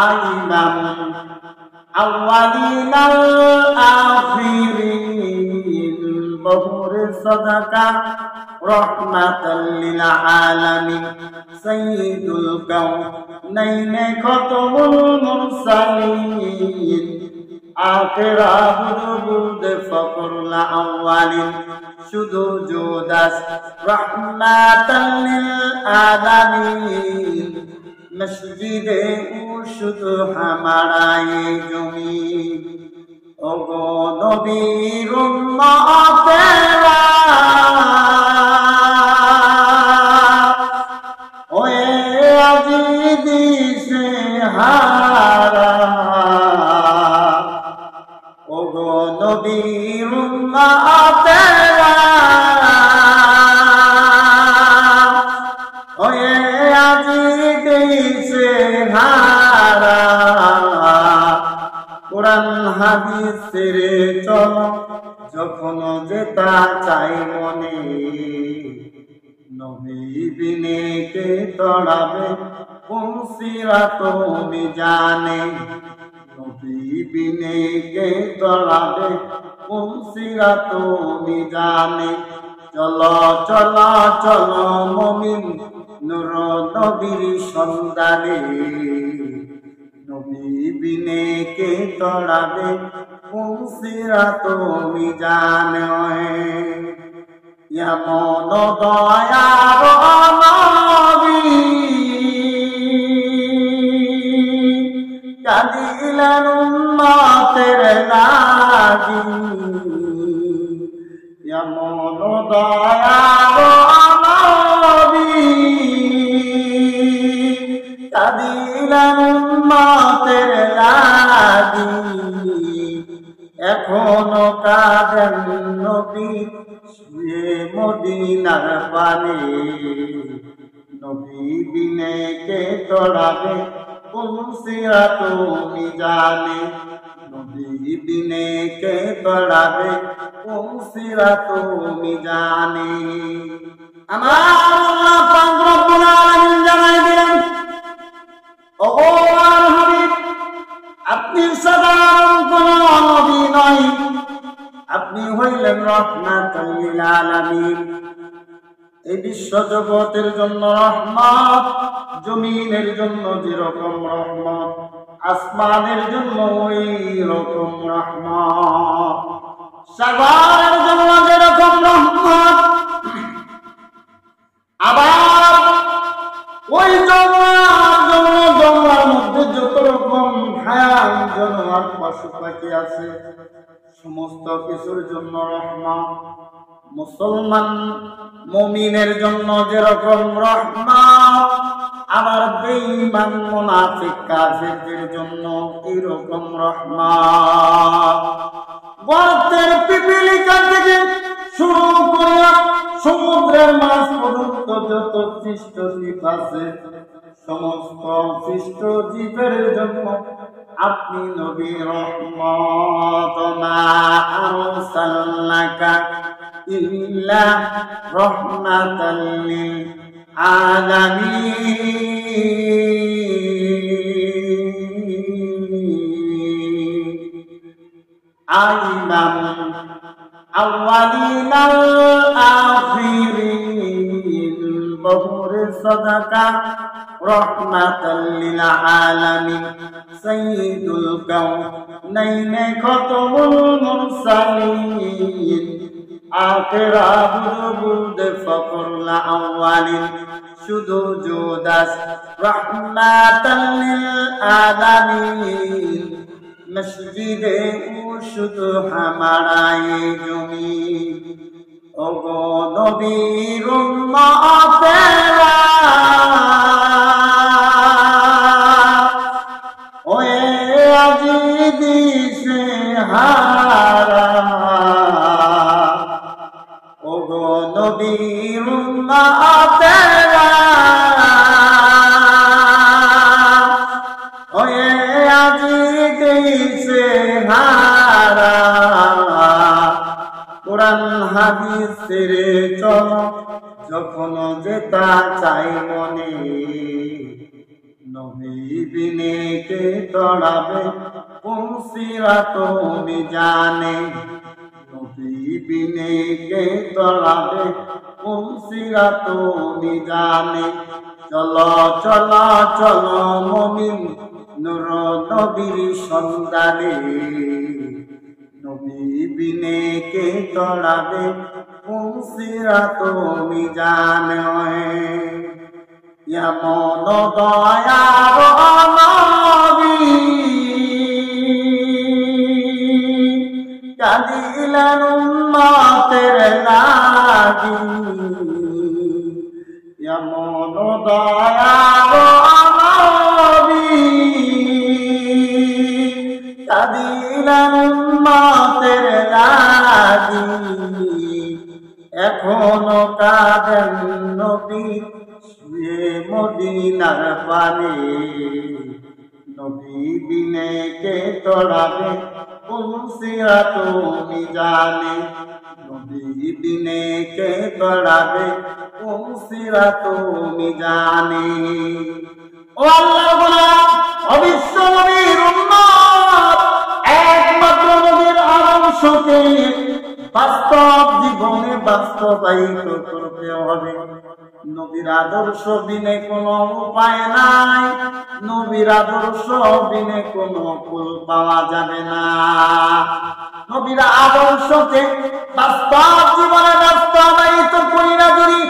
আইমাম আউয়ালিন আল আখিরিন বহুরে সাদাকা রহমাতাল লিল আলামিন সাইয়্যিদুল কাউনাইন খাতামুল মুরসালিন আখির আবুদ ফখরুল আউয়ালিন শুধু জোদাস রহমাতাল লিল আলামিন মসজিদে শুধু হামারায়ে জমিন ওগো নবীর উম্মতেরা ওয়ে আজি দিশে হারা ওগো নবীর উম্মতেরা ওয়ে আজি দিশে হারা কোরআন হাদিসের চলো যখন যেতা চাই মনে নবী বিনে কে তড়াবে কোন সিরাত মিজানে নবী বিনে কে তড়াবে কোন সিরাত মিজানে চলো চলো চলো মুমিন নূর নবীর সন্ধানে নবী বিনে কে তড়াবে কোন সিরাত মিজানে এমন দয়ার নবী কাঁদিলেন উম্মতের লাগি এমন দয়ার নবী কাঁদিলেন উম্মতের লাগি এখনো কাঁদেন নবী শুয়ে মদিনার পানে নবী বিনে কে তড়াবে কোন সিরাত মিজানে নবী বিনে কে তড়াবে কোন সিরাত মিজানে আমার আল্লাহ পাক রব্বুল আলামিন জানাই দিলেন ওগো আমার হাবিব আপনি সাধারণ কোন নবী নয় আপনি হইলেন রহমাতুল লিল আলামিন এই বিশ্ব জগতের জন্য রহমত জমিনের জন্য যেরকম রহমত আসমানের জন্য ওই রকম রহমত সাগরের জন্য যেরকম রহমত আবার ওই জঙ্গলার মধ্যে যত রকম হায়ান জানোয়ার পশু পাখি আছে সমস্ত কিছুর জন্য রহমত মুসলমান মুমিনের জন্য যেরকম রহমত আবার বেঈমান মুনাফিক কাফিরদের জন্য এরকম রহমত গর্তের পিপিলিকা থেকে শুরু করে সমুদ্রের মাছ পর্যন্ত যত সৃষ্ট জীব আছে সমস্ত সৃষ্ট জীবের জন্য আপনি নবী রহমত মা আরসালনাকা ইল্লা রাহমাতাল লিল আলামিন আইমাম আউয়ালিন আল আখিরিন বহুরে সাদাকা রহমাতাল লিল আলামিন সাইয়্যিদুল কাউনাইন খাতামুল মুরসালিন আখির আবুদ ফখরুল আউয়ালিন শুধু জোদাস রহমাতাল লিল আলামিন মসজিদে শুধু হামারায়ে জমিন ওগো নবীর উম্মতেরা ওয়ে আজি দিশে হারা ওগো নবীর উম্মতেরা ওয়ে আজি দিশে হারা কোরআন হাদিসের চলো যখন যেতা চাই মনে নবী বিনে কে তড়াবে কোন সিরাত মিজানে, নবী বিনে কে তড়াবে কোন সিরাত মিজানে। চলো চলো চলো মুমিন নূর নবীর সন্ধানে, নবী বিনে কে তড়াবে কোন সিরাত মিজানে। এমন দয়ার নবী কাঁদিলেন উম্মতের লাগি, এমন দয়ার নবী কাঁদিলেন উম্মতের লাগি। এখনো কাঁদেন নবী মদিনার পানে, নবী বিনে কে তড়াবে কোন সিরাত মিজানে, নবী বিনে কে তড়াবে কোন সিরাত মিজানে। ও আল্লাহর গোলাম, অবিশ্ব নবীর উম্মত, একমাত্র নবীর আদর্শকে বাস্তব জীবনে বাস্তবায়িত করতে হবে। নবীর আদর্শ বিনে কোনো উপায় নাই, নবীর আদর্শ বিনে কোনো কুল পাওয়া যাবে না। নবীর আদর্শকে বাস্তব জীবনে বাস্তবায়িত করি না যদি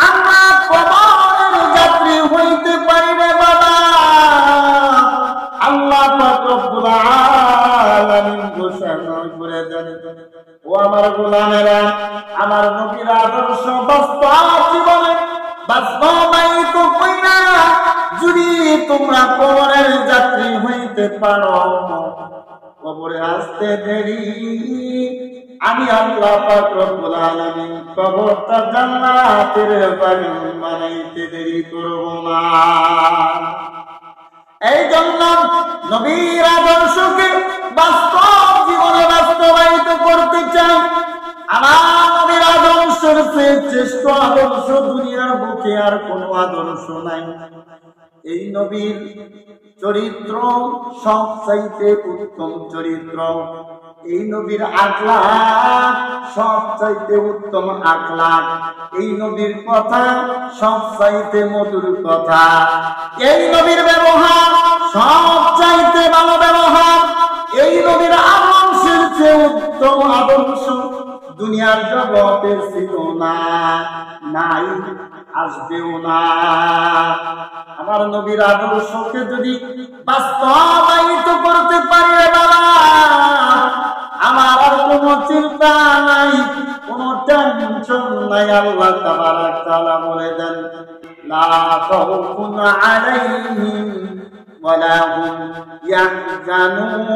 আমরা কবরের যাত্রী হইতে পারি রে বাবা। আল্লাহ পাক রব্বুল আলামিন ঘোষণা করে দেন, ও আমার গোলামেরা, আমার নবীর আদর্শ বাস্তব জীবনে বাস্তবায়িত কইরা যদি তোমরা কবরের যাত্রী হইতে পারো, কবরে আসতে দেরি আমি আল্লাহ পাক রব্বুল আলামিন কবরটা জান্নাতের বাড়ি বানাইতে দেরি করব না। এই জন্য নবীর আদর্শকে বাস্তব জীবনে বাস্তবায়িত করতে চাই। আমার নবীর আদর্শের চেয়ে শ্রেষ্ঠ আদর্শ দুনিয়ার বুকে আর কোনো আদর্শ নাই। এই নবীর চরিত্র সবচাইতে উত্তম চরিত্র, এই নবীর আখলাক সবচাইতে উত্তম আখলাক, এই নবীর কথা সবচাইতে মধুর কথা, এই নবীর ব্যবহার সবচাইতে ভালো ব্যবহার, এই নবীর আদর্শের চেয়ে উত্তম আদর্শ দুনিয়ার জগতে ছিল না, নাই, আসবেও না। আমার নবীর আদর্শকে যদি বাস্তবায়িত করতে পারি বাবা, আমার আর কোনো চিন্তা নাই, কোনো টেনশন নাই। আল্লাহ তাবারাক তাআলা বলে দেন, লা খাউফুন আলাইহিম ওয়ালা হুম ইয়াহজানুন।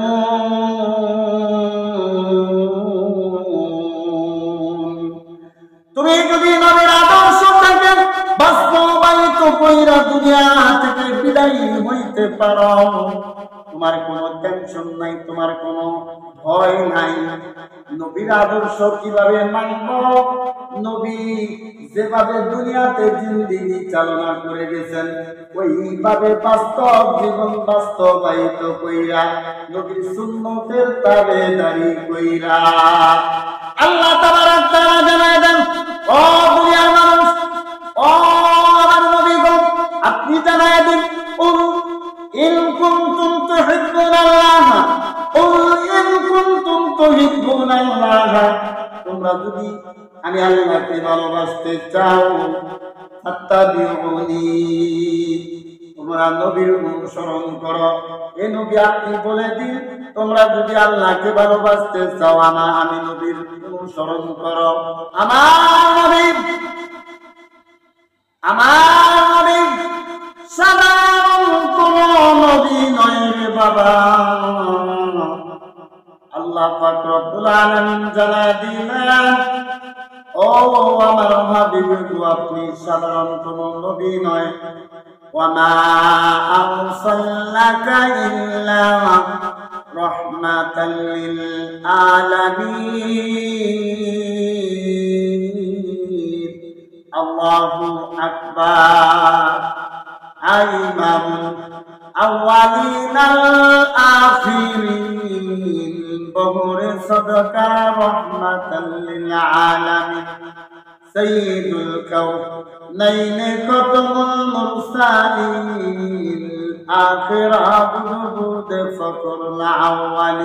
তুমি যদি নবীর আদর্শটাকে বাস্তবায়িত কইরা দুনিয়া থেকে বিদায় হইতে পারো, তোমার কোনো টেনশন নাই, তোমার কোনো ভয় নাই। নবীর আদর্শ কিভাবে মানব? নবী যেভাবে দুনিয়াতে জিন্দেগি চালনা করে গেছেন ওইভাবে বাস্তব জীবন বাস্তবায়িত কইরা নবীর সুন্নতের তাবেদারি কইরা। আল্লাহ তাবারাক তাআলা জানায় দেন, ও দুনিয়ার মানুষ, ও আমার নবীগণ, আপনি জানায় দিন, ইন কুনতুম তুহিব্বুনাল্লাহ, ইন কুনতুম তুহিব্বুনাল্লাহ, তোমরা যদি আমি আল্লাহকে ভালোবাসতে চাও, ফাত্তাবিউনি, তোমরা নবীর অনুসরণ করো। এই নবী আপনি বলে দিন, তোমরা যদি আল্লাহকে ভালোবাসতে চাও আমি নবীর অনুসরণ করো। আমার নবী সাধারণ কোন নবী নয় রে বাবা। আল্লাহ পাক রব্বুল আলামিন জানায় দিলেন, ও আমার হাবিব, আপনি সাধারণ কোন নবী নয়। ওয়ামা আরসালনাকা ইল্লা রাহমাতাল লিল আলামিন। আল্লাহু আকবার। إمام الأولين الآخرين بهر صدقة رحمة للعالمين سيد الكونين ختم المرسلين آخر عبد فخر الأولين